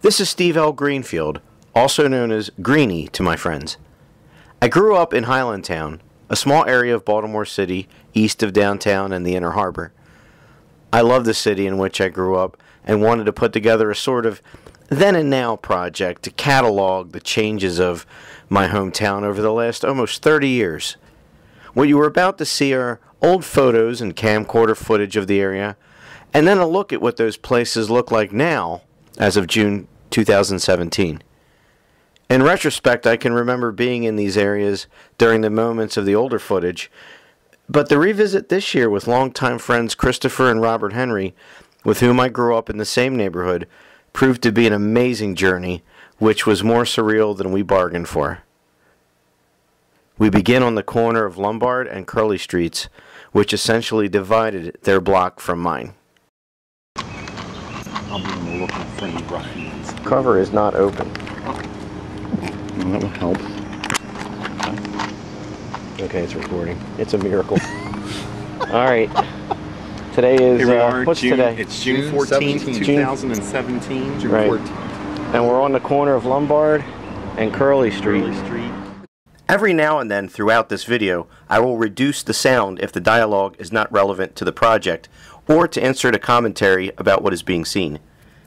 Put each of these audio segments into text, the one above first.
This is Steve L. Greenfield, also known as Greenie to my friends. I grew up in Highlandtown, a small area of Baltimore City east of downtown and the Inner Harbor. I love the city in which I grew up and wanted to put together a sort of then and now project to catalog the changes of my hometown over the last almost 30 years. What you were about to see are old photos and camcorder footage of the area, and then a look at what those places look like now as of June 2017. In retrospect, I can remember being in these areas during the moments of the older footage, but the revisit this year with longtime friends Christopher and Robert Henry, with whom I grew up in the same neighborhood, proved to be an amazing journey, which was more surreal than we bargained for. We begin on the corner of Lombard and Curly Streets, which essentially divided their block from mine. I'll be on the looking for any ruffians. Cover is not open. Well, that would help. Okay, it's recording. It's a miracle. All right. Today is, Here we are, what's today? It's June 14th, 2017. June 14th. And we're on the corner of Lombard and Curly Street. Every now and then throughout this video, I will reduce the sound if the dialogue is not relevant to the project, or to insert a commentary about what is being seen.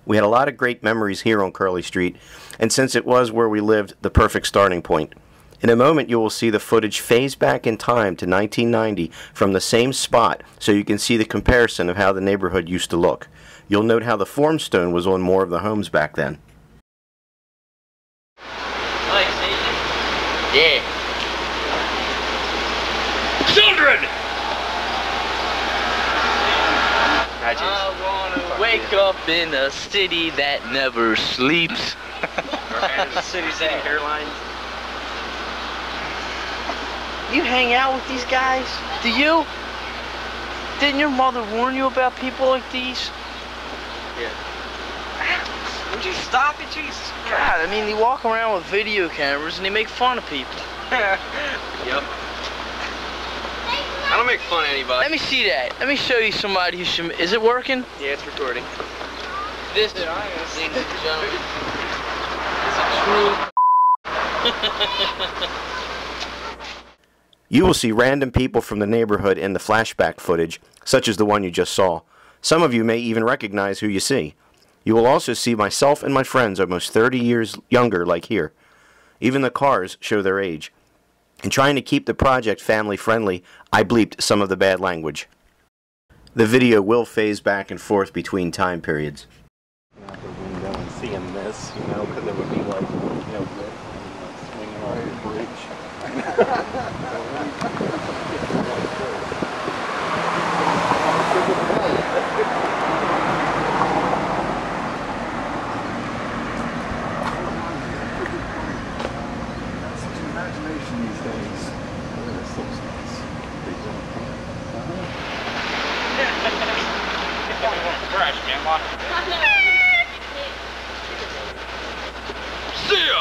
We had a lot of great memories here on Curly Street, and since it was where we lived, the perfect starting point. In a moment you will see the footage phase back in time to 1990 from the same spot, so you can see the comparison of how the neighborhood used to look. You'll note how the formstone was on more of the homes back then. Yeah. Children! I wanna wake up in a city that never sleeps. The city's airlines. You hang out with these guys? Do you? Didn't your mother warn you about people like these? Yeah. Would you stop it, Jesus? God, I mean, they walk around with video cameras and they make fun of people. Yep. I don't make fun of anybody. Let me see that. Let me show you somebody who should... Is it working? Yeah, it's recording. This, ladies and gentlemen, is a true... You will see random people from the neighborhood in the flashback footage, such as the one you just saw. Some of you may even recognize who you see. You will also see myself and my friends almost 30 years younger like here. Even the cars show their age. In trying to keep the project family friendly, I bleeped some of the bad language. The video will phase back and forth between time periods. Out the window and seeing this, you know, because it would be like, you know, swinging over the bridge. Imagination these days. Crash, man. Watch it. See ya!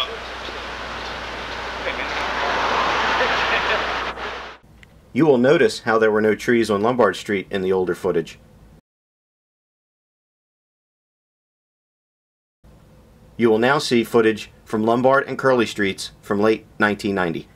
You will notice how there were no trees on Lombard Street in the older footage. You will now see footage from Lombard and Curly Streets from late 1990.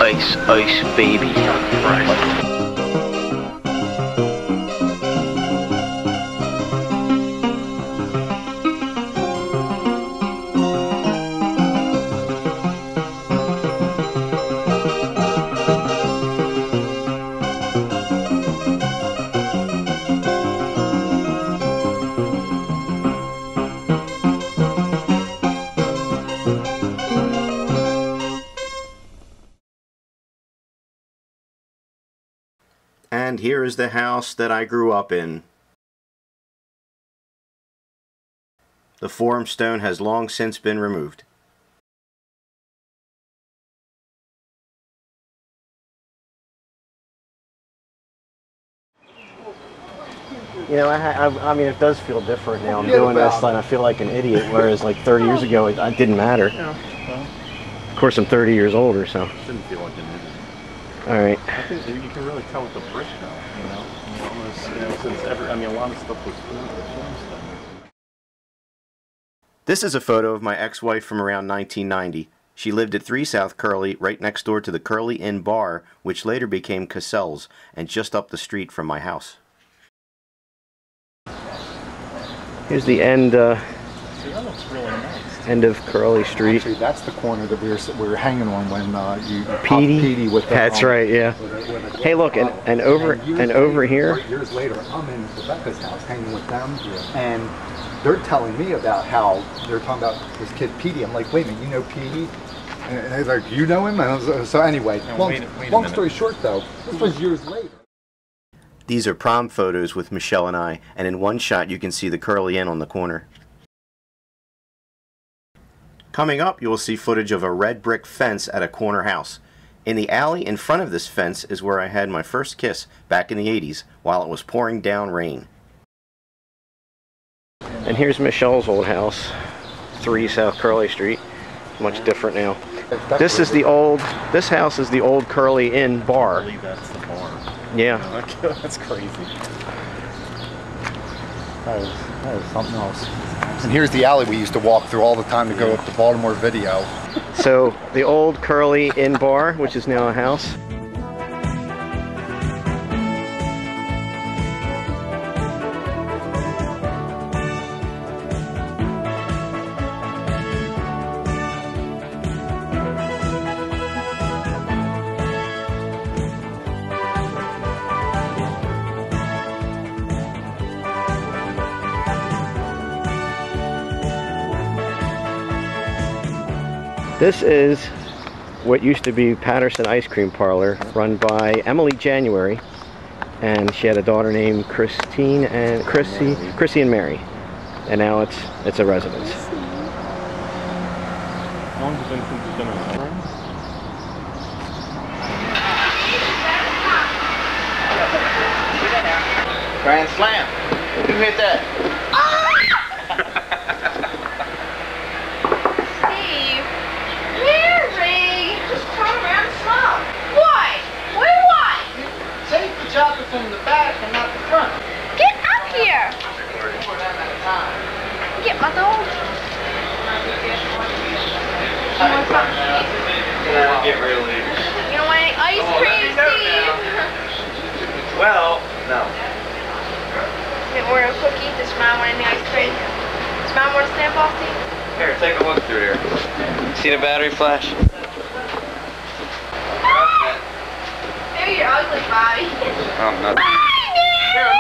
Ice, ice, baby. Right. And here is the house that I grew up in. The Forum stone has long since been removed. You know, I mean, it does feel different now. I'm doing this and I feel like an idiot, whereas like 30 years ago, it didn't matter. Yeah, well, of course, I'm 30 years older, so. Shouldn't feel like an idiot. All right. I think you can really tell with the brick, though. You know, almost, since I mean, a lot of stuff was filmed with film stuff. This is a photo of my ex-wife from around 1990. She lived at 3 South Curly, right next door to the Curly Inn bar, which later became Cassell's, and just up the street from my house. Here's the end. See, that looks really nice. End of Curly Street. Actually, that's the corner that we were hanging on when you Petey with the, that's right, yeah. Hey, look, and over here. Years later, I'm in Rebecca's house hanging with them, and they're telling me about how they're talking about this kid Petey. I'm like, wait a minute, you know Petey? And he's like, you know him? And so anyway, long story short, though, this was years later. These are prom photos with Michelle and I, and in one shot you can see the Curly Inn on the corner. Coming up, you will see footage of a red brick fence at a corner house. In the alley in front of this fence is where I had my first kiss back in the 80s while it was pouring down rain. And here's Michelle's old house, 3 South Curly Street. Much different now. This house is the old Curly Inn bar. I believe that's the bar. Yeah. That's crazy. That is something else. And here's the alley we used to walk through all the time to go up to Baltimore Video. So the old Curly Inn bar, which is now a house. This is what used to be Patterson Ice Cream Parlor, run by Emily January, and she had a daughter named Chrissy and Mary, and now it's a residence. How long has it been since you've been on? Grand slam. Who hit that? Steve, Mary, just turn around and smile. Why? Where what? Take the chocolate from the back and not the front. Get up here. For that amount of time. Get my dog. You want something? Get really. You don't want any ice cream, Steve? Well, no. An Oreo cookie? Does your mom want any ice cream? Does your mom want a stamp off, Steve? Here, take a look through here. See the battery flash? Maybe you're ugly, Bobby. Oh, no. Here,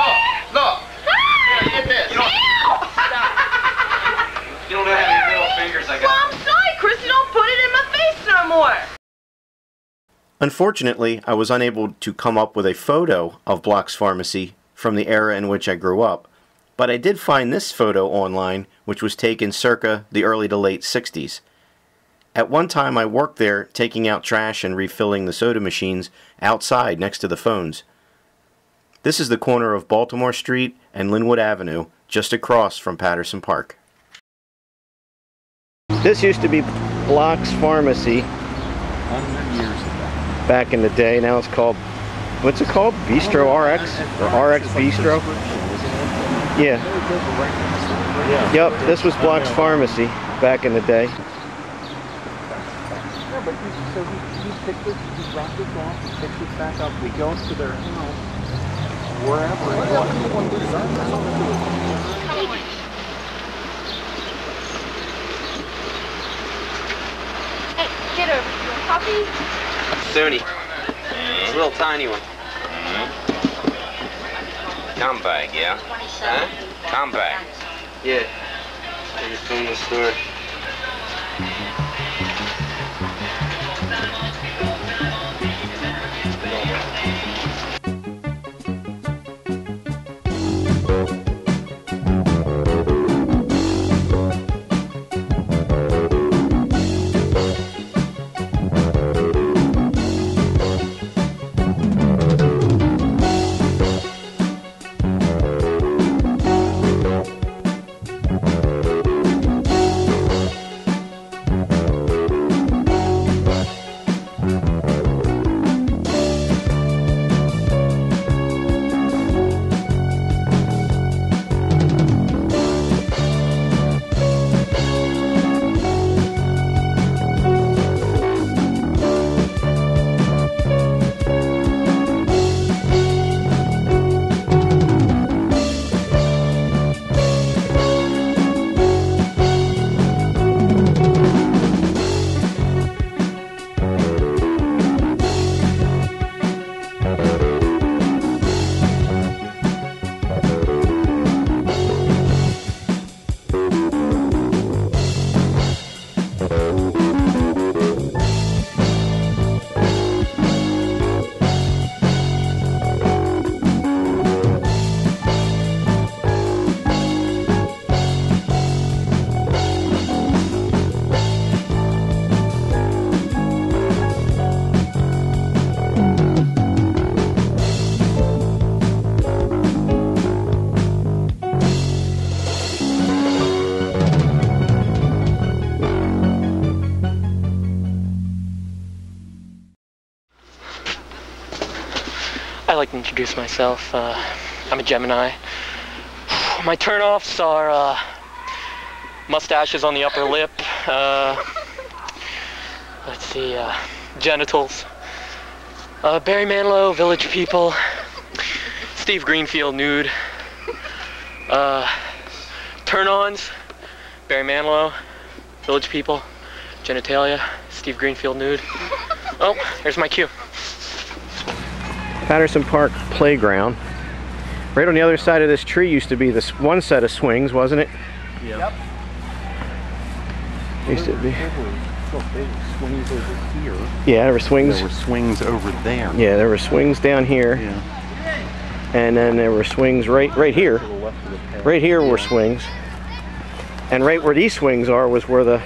look. Here, get this. You don't have any middle fingers, I Well, I'm sorry, Chris. You don't put it in my face no more. Unfortunately, I was unable to come up with a photo of Block's Pharmacy from the era in which I grew up, but I did find this photo online, which was taken circa the early to late 60s. At one time I worked there taking out trash and refilling the soda machines outside next to the phones. This is the corner of Baltimore Street and Linwood Avenue, just across from Patterson Park. This used to be Block's Pharmacy 100 years ago. back in the day. Now it's called, what's it called? Bistro RX? Or RX Bistro? Yeah. Yep, this was Block's Pharmacy back in the day. Yeah, but so he picked this, he dropped this off, he picked this back up, we go to their house, Hey, get over here. Puppy? Sony. It's a little tiny one. Compact, yeah? Huh? Compact. Yeah. I just from the store. like to introduce myself. I'm a Gemini. My turnoffs are mustaches on the upper lip. Let's see, genitals. Barry Manilow, Village People. Steve Greenfield, nude. Turn-ons, Barry Manilow, Village People, genitalia, Steve Greenfield, nude. Oh, here's my cue. Patterson Park Playground. Right on the other side of this tree used to be this one set of swings, wasn't it? Yep. Used to be. Swings over here. Yeah, there were swings. There were swings over there. Yeah, there were swings down here. Yeah. And then there were swings right here. Right here were swings. And right where these swings are was where the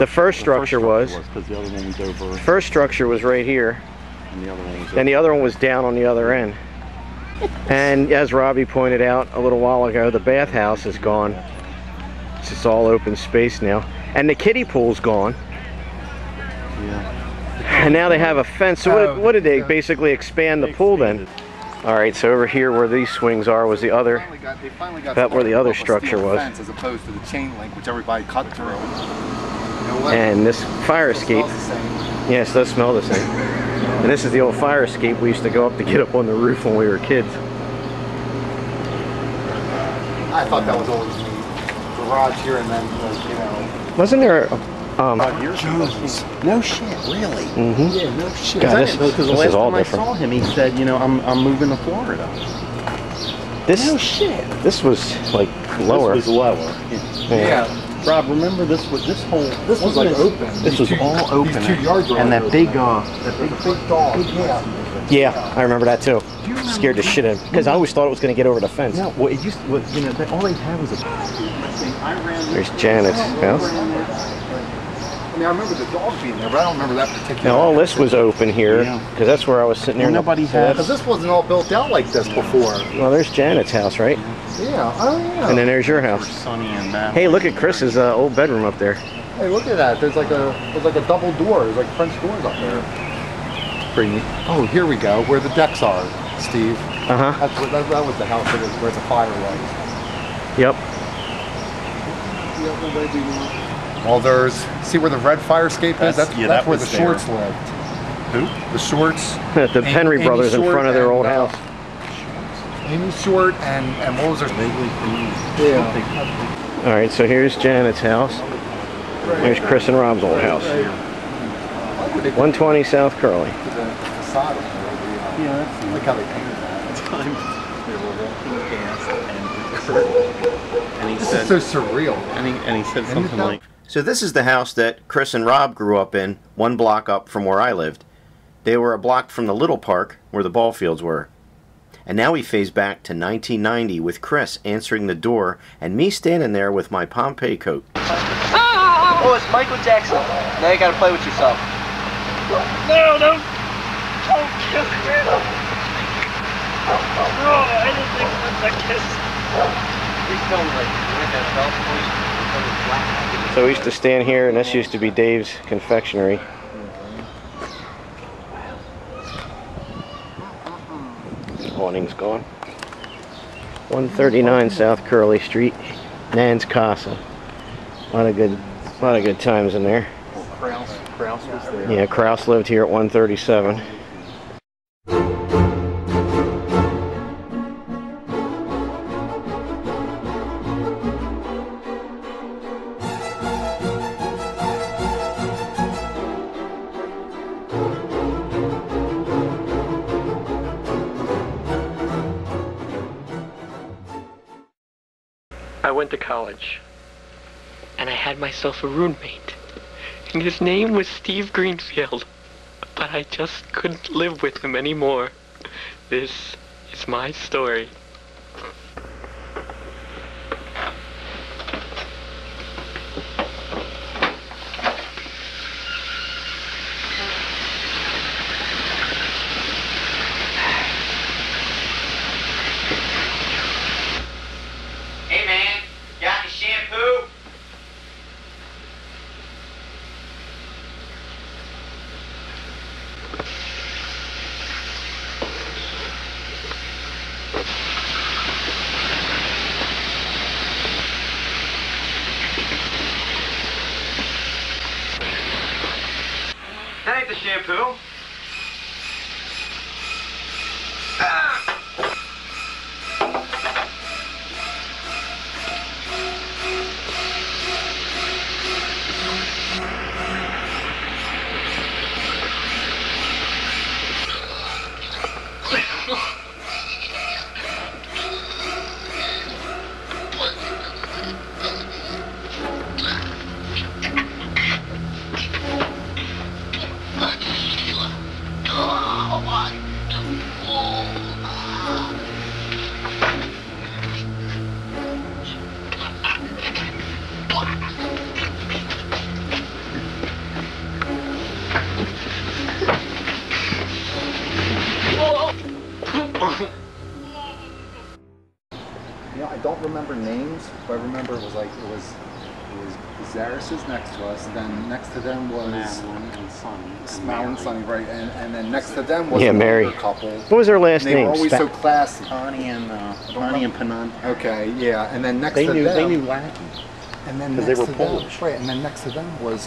first structure was. Because the other one was over. First structure was right here. And the other one was And the other one was down on the other end. And as Robbie pointed out a little while ago, the bathhouse is gone. It's just all open space now. And the kiddie pool's gone. Yeah. And now they have a fence. So what did they basically expand the pool then? All right, so over here where these swings are was the other, about where the other structure was. As opposed to the chain link, which everybody cut through. You know what? And this fire escape, yes, it does smell the same. And this is the old fire escape we used to go up to get up on the roof when we were kids. I thought that was always the garage here, and then, you know. Wasn't there Jones. No shit, really? Mm-hmm. Yeah, no shit. God, Because the last time I saw him, he said, you know, I'm moving to Florida. No shit. This was like lower. This was lower. Yeah. Rob, remember this was like open. This was all open. These 2 yards were and that open. big Big dog. Yeah. Yeah, I remember that too. Scared the shit out of me because I always thought it was going to get over the fence. No, well, it used to, you know, all they had was a. There's Janet's house. I mean, I remember the dog being there, but I don't remember that particular. Now all this was open here Yeah. because that's where I was sitting there. Well, nobody had. Because this wasn't all built out like this before. Well, there's Janet's house, right? Yeah. Oh yeah. And then there's your house. Sonny and Matt. Hey, look at Chris's old bedroom up there. Hey, look at that. There's like a double door. There's like French doors up there. Pretty neat. Oh, here we go. Where the decks are, Steve. Uh-huh. That was the house that was where the fire was. Yep. Well, there's, see where the red fire escape is? That's that where was the there. Shorts lived. Who? The Shorts. The Henry Amy brothers in Short front of their and, old house. Amy Short and what was her name? Yeah. All right, so here's Janet's house. Here's Chris and Rob's old house. 120 South Curly. Yeah, that's Look how they painted that. time they were walking past and he This said, is so surreal. and he said something like, So this is the house that Chris and Rob grew up in, 1 block up from where I lived. They were a block from the little park where the ball fields were. And now we phase back to 1990 with Chris answering the door and me standing there with my Pompeii coat. Oh, it's Michael Jackson. Now you gotta play with yourself. No, don't kiss me. No, I didn't think it was a kiss. Please don't So we used to stand here, and this used to be Dave's confectionery. The awning's gone. 139 South Curly Street, Nan's Casa. A lot of good times in there. Kraus was there. Yeah, Kraus lived here at 137. I went to college, and I had myself a roommate, and his name was Steve Greenfield, but I just couldn't live with him anymore. This is my story. Hey man, got any shampoo? the shampoo. You know, I don't remember names, but I remember it was Zaris's next to us, then next to them was Madeline and Sonny. Madeline and Sonny, right, and then next to them was Mary. another couple. What was her last They name? were always so classy. Connie and Penant. Okay, yeah, and then next They to knew them, Wacky. and then 'cause next they were to them, Polish. right, and then next to them was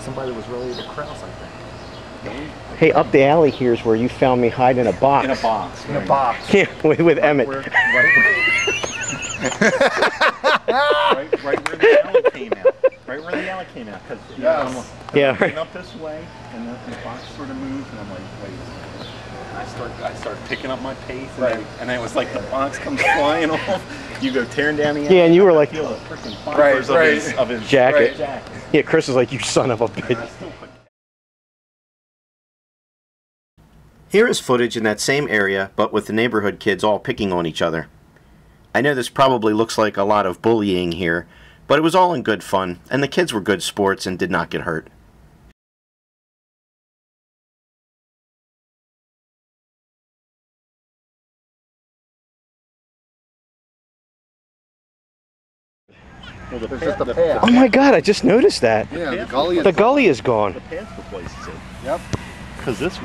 somebody that was related to Krause, I think. Hey, up the alley here is where you found me hiding in a box. In a box. In a box. Yeah, with Emmett. Right where the alley came out. Right where the alley came out. Cause, Yes. Yeah, I'm right. up this way, and the box sort of moves, and I'm like, wait. I start picking up my pace, and it was like the box comes flying off. You go tearing down the alley. Yeah, and you were like, feel the freaking fibers of his jacket. jacket. Yeah, Chris was like, you son of a And I bitch. still put Here is footage in that same area, but with the neighborhood kids all picking on each other. I know this probably looks like a lot of bullying here, but it was all in good fun, and the kids were good sports and did not get hurt. well, There's just a path. Oh my god, I just noticed that. Yeah, the gully is The gully is gone. the path replaces it. Yep. Because this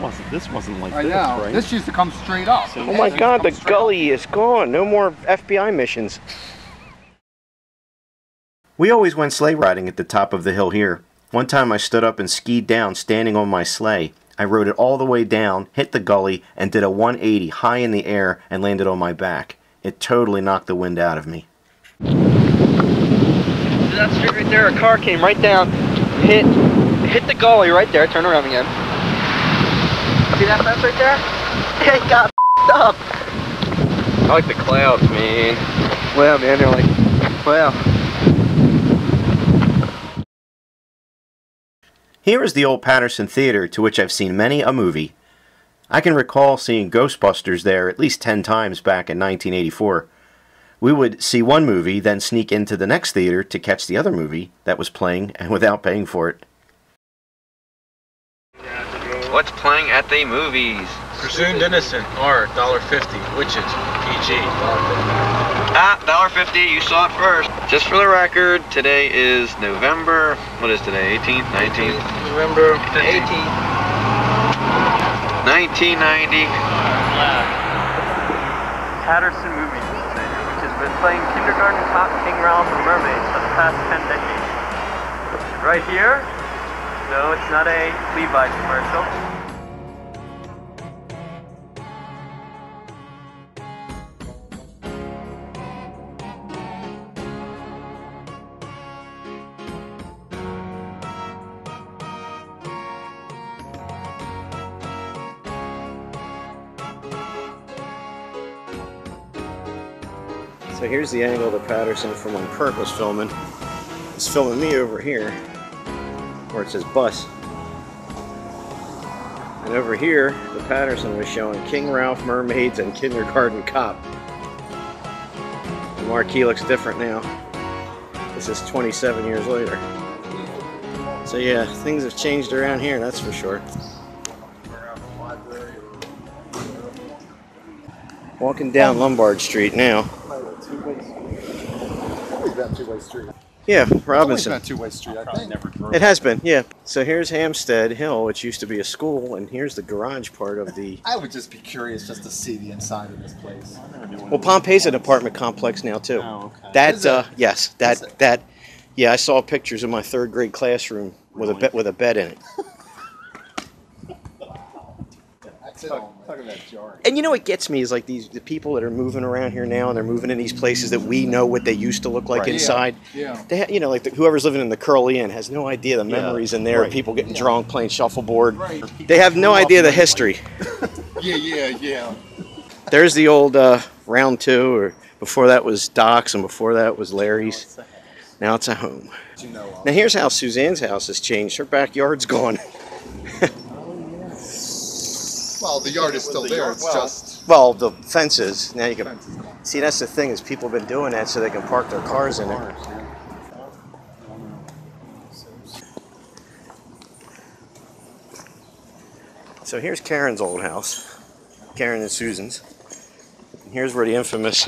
wasn't like I this, know. right? This used to come straight up. So- Oh my This god, the comes straight up. gully is gone. No more FBI missions. We always went sleigh riding at the top of the hill here. One time I stood up and skied down standing on my sleigh. I rode it all the way down, hit the gully, and did a 180 high in the air and landed on my back. It totally knocked the wind out of me. That street right there, a car came right down, hit the gully right there, turn around again. See that fence right there? It got up. I like the clouds, man. Well, man, they're like, well. Here is the old Patterson Theater, to which I've seen many a movie. I can recall seeing Ghostbusters there at least 10 times back in 1984. We would see one movie, then sneak into the next theater to catch the other movie that was playing and without paying for it. What's playing at the movies? Presumed Innocent, R, $1.50. Witches, PG, Ah, $1.50, you saw it first. Just for the record, today is November, what is today, 18th, 19th? November 18. 1990. Patterson Movie Center, which has been playing Kindergarten Cop, King Ralph, and Mermaids for the past 10 decades. Right here, no, it's not a Levi's commercial. So here's the angle of the Patterson from when Kurt was filming. He's filming me over here, where it says bus. And over here, the Patterson was showing King Ralph, Mermaids, and Kindergarten Cop. The marquee looks different now. This is 27 years later. So yeah, things have changed around here, that's for sure. Walking down Lombard Street now. Always been a two-way street. Yeah, Always Robinson. been a two-way street, I think. It has been, yeah. So here's Hampstead Hill, which used to be a school, and here's the garage part of the... I would just be curious just to see the inside of this place. Well, Pompey's an apartment complex now, too. Oh, okay. That, Is it? yes, yeah, I saw pictures of my third grade classroom with a bed in it. Talk about jarring. And you know what gets me is like the people that are moving around here now, and they're moving in these places that we know what they used to look like inside. Yeah. They you know, like whoever's living in the Curly Inn has no idea the memories in there. People getting drunk, playing shuffleboard. They have no idea the history. Yeah. There's the old Round 2, or before that was Doc's, and before that was Larry's. Now it's a home. Now here's how Suzanne's house has changed. Her backyard's gone. Well, the yard is still there. It's just Well, the fences. Now you can see. That's the thing, is people have been doing that so they can park their cars in it. So here's Karen's old house, Karen and Susan's. And here's where the infamous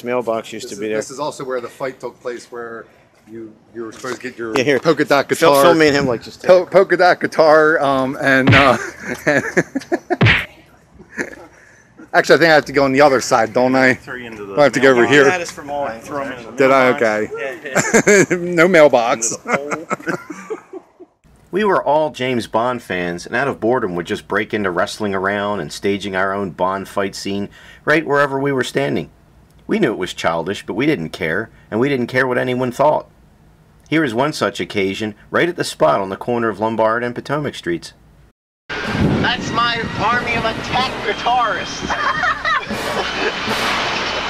mailbox used to be there. This is also where the fight took place, where you were supposed to get your Here. polka dot guitar. Film me and him like just polka dot guitar, and actually, I think I have to go on the other side, don't I? I have to go over here. That is from all throw them into the Did I? mailbox. Okay. No mailbox. We were all James Bond fans, and out of boredom would just break into wrestling around and staging our own Bond fight scene right wherever we were standing. We knew it was childish, but we didn't care, and we didn't care what anyone thought. Here is one such occasion, right at the spot on the corner of Lombard and Potomac Streets. That's my army of attack guitarists.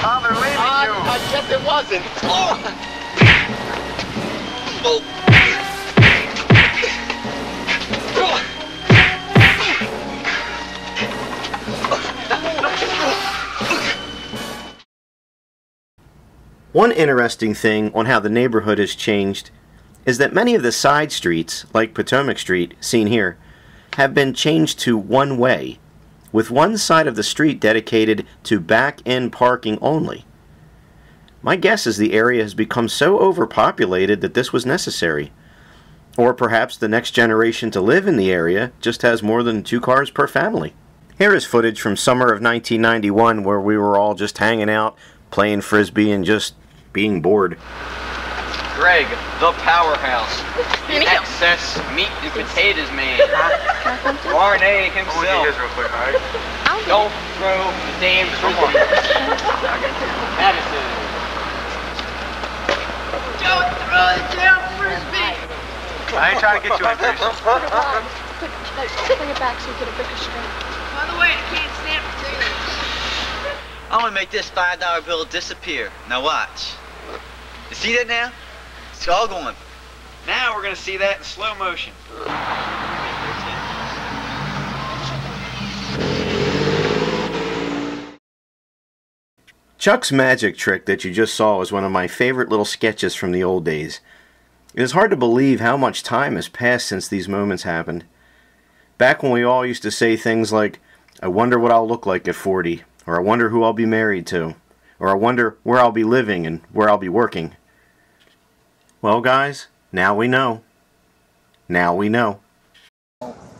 Oh, they're leaving you. I guess it wasn't. One interesting thing on how the neighborhood has changed is that many of the side streets, like Potomac Street, seen here, have been changed to one way, with one side of the street dedicated to back-end parking only. My guess is the area has become so overpopulated that this was necessary. Or perhaps the next generation to live in the area just has more than 2 cars per family. Here is footage from summer of 1991 where we were all just hanging out, playing frisbee, and just being bored. Greg, the powerhouse. The excess meat and potatoes man. RNA himself. Don't throw the damn frisbee. Madison. Don't throw the damn frisbee! I ain't trying to get you impatient. Bring it back so you get a bigger string. By the way, I can't stand potatoes. I'm gonna make this $5 bill disappear. Now watch. You see that now? It's all going. Now we're going to see that in slow motion. Chuck's magic trick that you just saw is one of my favorite little sketches from the old days. It is hard to believe how much time has passed since these moments happened. Back when we all used to say things like, I wonder what I'll look like at 40, or I wonder who I'll be married to, or I wonder where I'll be living and where I'll be working. Well, guys, now we know. Now we know.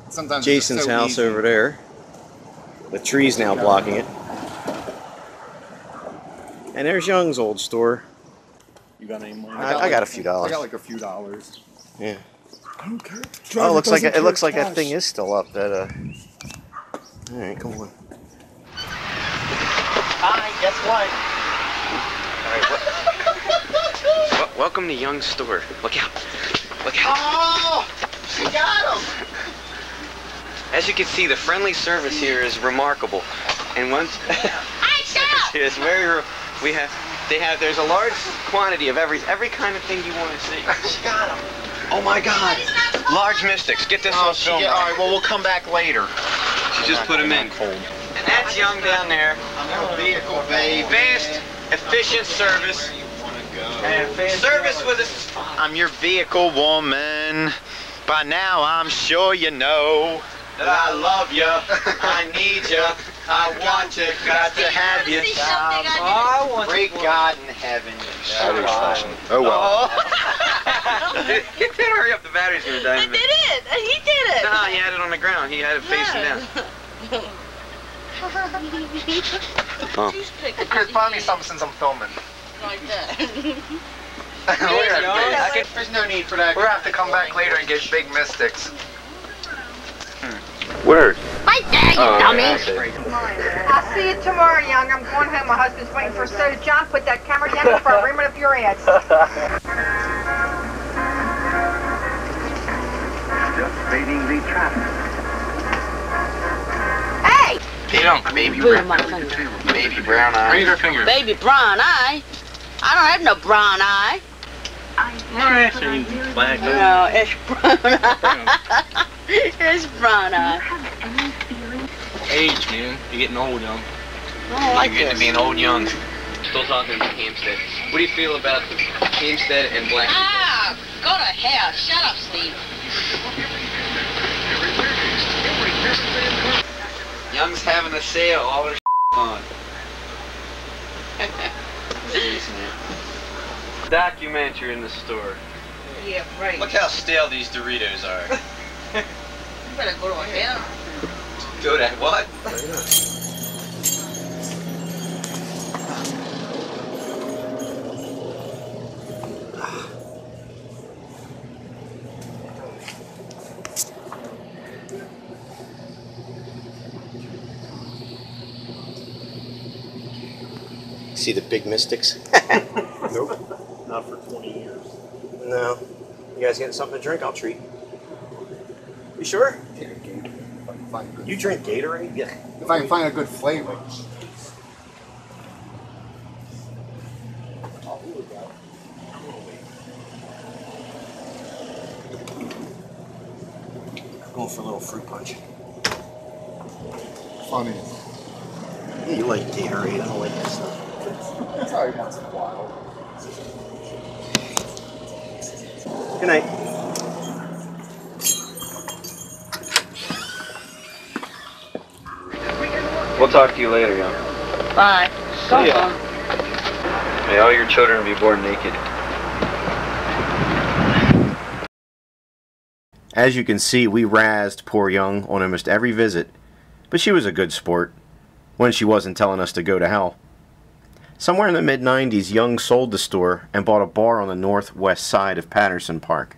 Sometimes Jason's house over there. The tree's now blocking it. And there's Young's old store. You got any money? I got a few dollars. I got like a few dollars. Yeah. I don't care. Oh, it looks like that thing is still up. That All right, come on. Hi, guess what? Welcome to Young's store. Look out. Look out. Oh! She got him! As you can see, the friendly service here is remarkable. And once it's very there's a large quantity of every kind of thing you want to see. She got him. Oh my god. Large mystics. Get this on film. Alright, well, we'll come back later. She just put them in. And that's Young down there. I'm your vehicle, babe. Fast, efficient service. Service with us. I'm your vehicle, woman. By now, I'm sure you know that I love you. I need you. I want you. Got to have you. I want great God in heaven. Oh well. He did hurry up. The battery's gonna die. I did it! He did it! No, he had it on the ground. He had it facing down. Chris, find me something since I'm filming. Like that. There's no need for that. We'll have to come back later and get big mystics. Word. Right there, you dummy. I'll see you tomorrow, young. I'm going home. My husband's waiting for soda. John, put that camera down before I rim it up your ass. Just fading the traffic. Hey! Baby brown eye. Raise her finger. Baby brown eye? I don't have no brown eye. Black. No, it's brown eye. It's brown eye. Age, man. You're getting old, young. I don't like You're getting to this. be an old young. Still talking about Hampstead. What do you feel about the Hampstead and Black? Ah, go to hell. Shut up, Steve. Young's having a sale. All their on. Documentary in the store. Yeah, right. Look how stale these Doritos are. You better go to hell. Go to what? See the big mystics? Nope. Not for 20 years. No. You guys getting something to drink? I'll treat. You sure? Take a Gatorade if I can find a good You drink Gatorade? Yeah. If I can find a good flavor. Oh, here we go. I'm going for a little fruit punch. Funny. Yeah, you like Gatorade. I don't like that stuff. It's alright once in a while. Good night. We'll talk to you later, young. Bye. See ya. May all your children be born naked. As you can see, we razzed poor Young on almost every visit, but she was a good sport when she wasn't telling us to go to hell. Somewhere in the mid-90s, Young sold the store and bought a bar on the northwest side of Patterson Park.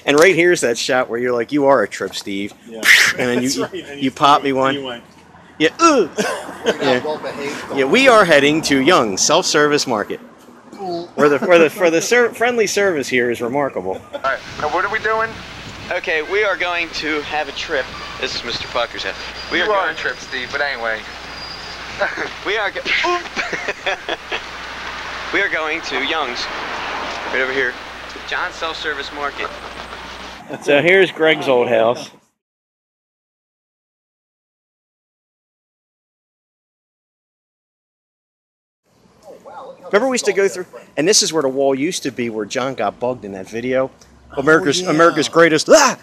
And right here's that shot where you're like, you are a trip, Steve. Yeah. And then That's right. And you pop me one. You went, Yeah, yeah. Well behaved. Yeah, we are heading to Young Self-Service Market, where the friendly service here is remarkable. All right, now what are we doing? Okay, we are going to have a trip. This is Mr. Pucker's house. We You are are going a trip, Steve, but anyway. We are we are going to Young's, right over here, John's Self-Service Market. So here's Greg's old house. Remember we used to go through, and this is where the wall used to be where John got bugged in that video. America's greatest. Ah!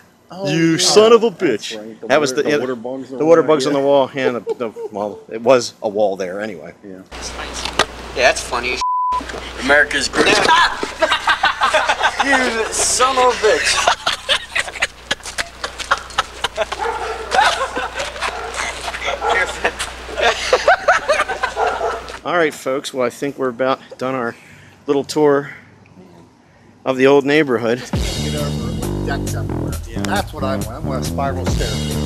You son of a bitch. right. That was the water bugs. the water bugs on the wall. And well, it was a wall there anyway. Yeah. Yeah, that's funny as America's greatest. You son of a bitch. All right, folks. Well, I think we're about done our little tour of the old neighborhood. Get over it with decks everywhere. Yeah. That's what I want. I want a spiral staircase.